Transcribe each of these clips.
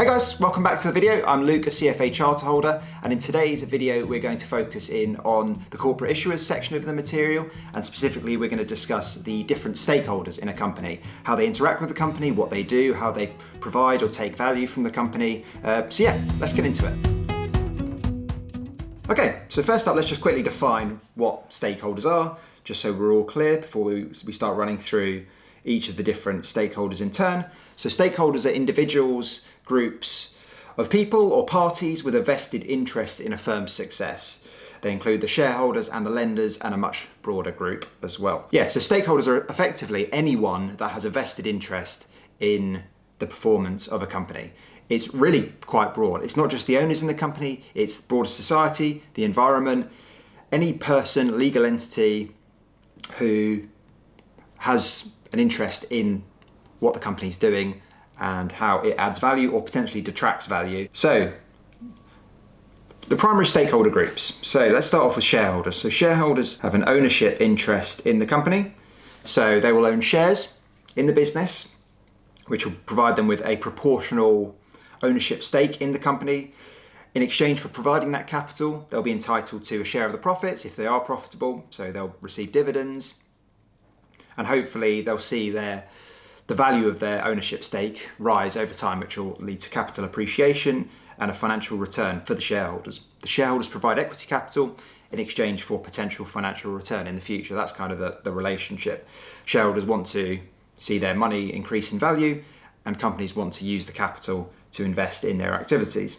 Hi guys, welcome back to the video. I'm Luke, a CFA Charterholder, and in today's video we're going to focus in on the corporate issuers section of the material, and specifically we're going to discuss the different stakeholders in a company, how they interact with the company, what they do, how they provide or take value from the company. So yeah, let's get into it. Okay, so first up, let's just quickly define what stakeholders are, just so we're all clear before we start running through each of the different stakeholders in turn. So stakeholders are individuals, groups of people or parties with a vested interest in a firm's success. They include the shareholders and the lenders and a much broader group as well. Yeah, so stakeholders are effectively anyone that has a vested interest in the performance of a company. It's really quite broad. It's not just the owners in the company, it's broader society, the environment, any person, legal entity who has an interest in what the company's doing and how it adds value or potentially detracts value. So the primary stakeholder groups. So let's start off with shareholders. So shareholders have an ownership interest in the company. So they will own shares in the business, which will provide them with a proportional ownership stake in the company. In exchange for providing that capital, they'll be entitled to a share of the profits if they are profitable. So they'll receive dividends, and hopefully they'll see the value of their ownership stake rise over time, which will lead to capital appreciation and a financial return for the shareholders. The shareholders provide equity capital in exchange for potential financial return in the future. That's kind of the relationship. Shareholders want to see their money increase in value, and companies want to use the capital to invest in their activities.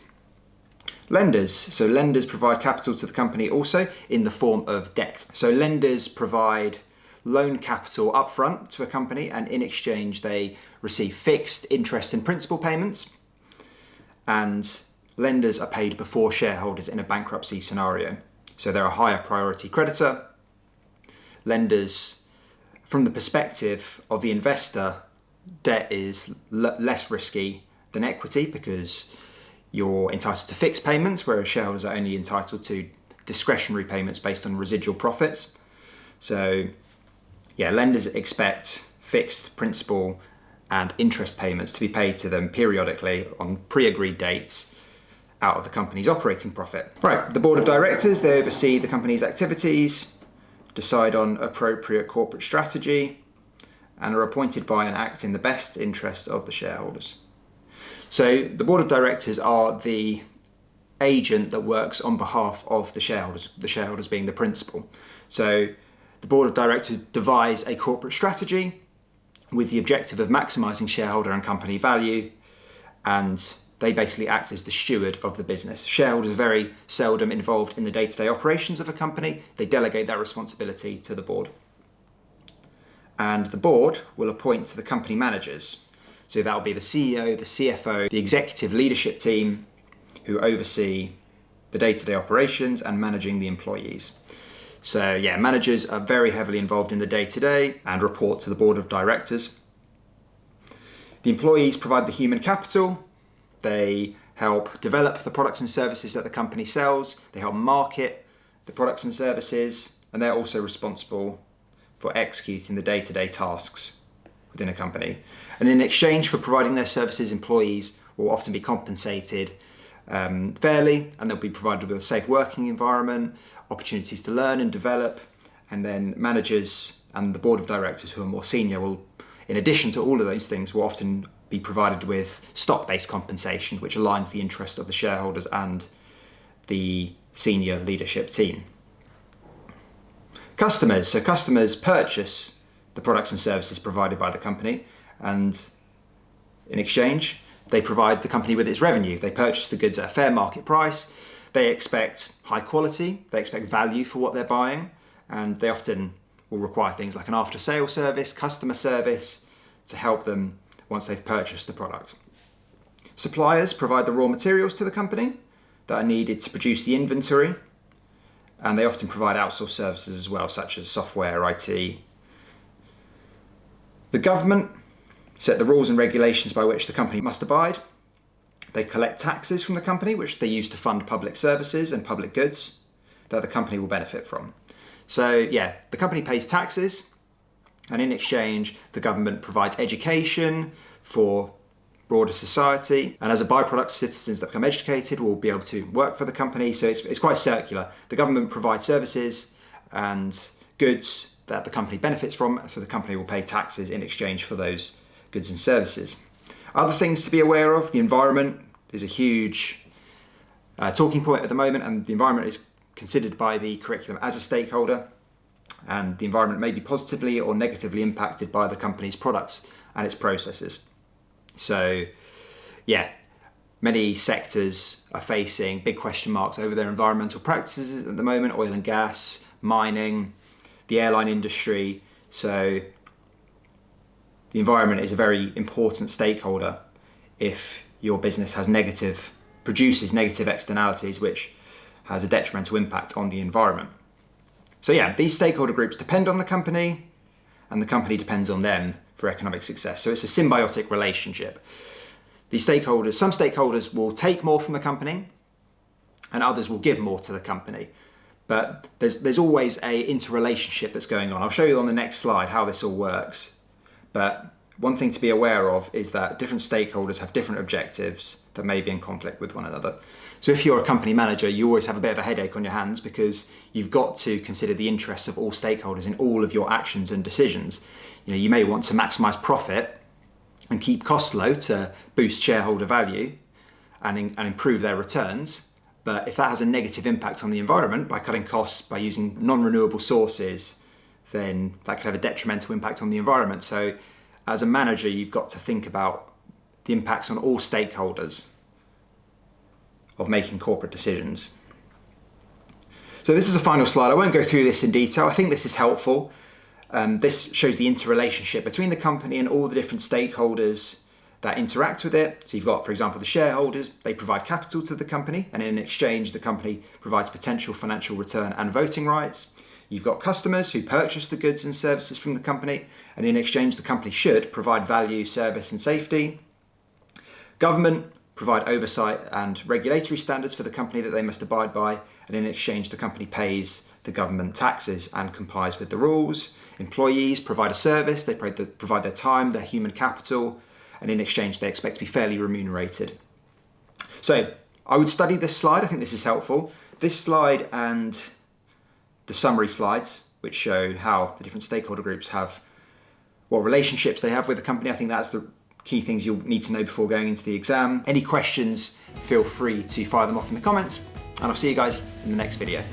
Lenders. So lenders provide capital to the company also in the form of debt. So lenders provide loan capital upfront to a company, and in exchange they receive fixed interest and principal payments, and lenders are paid before shareholders in a bankruptcy scenario. So they're a higher priority creditor. Lenders, from the perspective of the investor, debt is less risky than equity because you're entitled to fixed payments, whereas shareholders are only entitled to discretionary payments based on residual profits. So yeah, lenders expect fixed principal and interest payments to be paid to them periodically on pre-agreed dates out of the company's operating profit. Right, the board of directors, they oversee the company's activities, decide on appropriate corporate strategy, and are appointed by and act in the best interest of the shareholders. So the board of directors are the agent that works on behalf of the shareholders being the principal. So the board of directors devise a corporate strategy with the objective of maximising shareholder and company value, and they basically act as the steward of the business. Shareholders are very seldom involved in the day-to-day operations of a company. They delegate that responsibility to the board. And the board will appoint the company managers. So that will be the CEO, the CFO, the executive leadership team who oversee the day-to-day operations and managing the employees. So yeah, managers are very heavily involved in the day-to-day and report to the board of directors. The employees provide the human capital. They help develop the products and services that the company sells. They help market the products and services, and they're also responsible for executing the day-to-day tasks within a company. And in exchange for providing their services, employees will often be compensated fairly, and they'll be provided with a safe working environment, opportunities to learn and develop, and then managers and the board of directors who are more senior will, in addition to all of those things, will often be provided with stock-based compensation, which aligns the interest of the shareholders and the senior leadership team. Customers. So customers purchase the products and services provided by the company, and in exchange, they provide the company with its revenue. They purchase the goods at a fair market price. They expect high quality, they expect value for what they're buying, and they often will require things like an after-sale service, customer service to help them once they've purchased the product. Suppliers provide the raw materials to the company that are needed to produce the inventory, and they often provide outsourced services as well, such as software, IT. The government set the rules and regulations by which the company must abide. They collect taxes from the company, which they use to fund public services and public goods that the company will benefit from. So yeah, the company pays taxes, and in exchange, the government provides education for broader society. And as a byproduct, citizens that become educated will be able to work for the company. So it's quite circular. The government provides services and goods that the company benefits from, so the company will pay taxes in exchange for those goods and services. Other things to be aware of: the environment is a huge talking point at the moment, and the environment is considered by the curriculum as a stakeholder, and the environment may be positively or negatively impacted by the company's products and its processes. So yeah, many sectors are facing big question marks over their environmental practices at the moment: oil and gas, mining, the airline industry. So the environment is a very important stakeholder if your business produces negative externalities, which has a detrimental impact on the environment. So yeah, these stakeholder groups depend on the company, and the company depends on them for economic success. So it's a symbiotic relationship. Some stakeholders will take more from the company, and others will give more to the company. But there's always a interrelationship that's going on. I'll show you on the next slide how this all works. But one thing to be aware of is that different stakeholders have different objectives that may be in conflict with one another. So if you're a company manager, you always have a bit of a headache on your hands, because you've got to consider the interests of all stakeholders in all of your actions and decisions. You may want to maximize profit and keep costs low to boost shareholder value and improve their returns. But if that has a negative impact on the environment by cutting costs, by using non-renewable sources, then that could have a detrimental impact on the environment. So as a manager, you've got to think about the impacts on all stakeholders of making corporate decisions. So this is a final slide. I won't go through this in detail. I think this is helpful. This shows the interrelationship between the company and all the different stakeholders that interact with it. So you've got, for example, the shareholders. They provide capital to the company, and in exchange, the company provides potential financial return and voting rights. You've got customers who purchase the goods and services from the company, and in exchange, the company should provide value, service, and safety. Government provide oversight and regulatory standards for the company that they must abide by, and in exchange, the company pays the government taxes and complies with the rules. Employees provide a service. They provide their time, their human capital, and in exchange, they expect to be fairly remunerated. So I would study this slide. I think this is helpful. This slide and the summary slides, which show how the different stakeholder groups have, what relationships they have with the company. I think that's the key things you'll need to know before going into the exam. Any questions, feel free to fire them off in the comments, and I'll see you guys in the next video.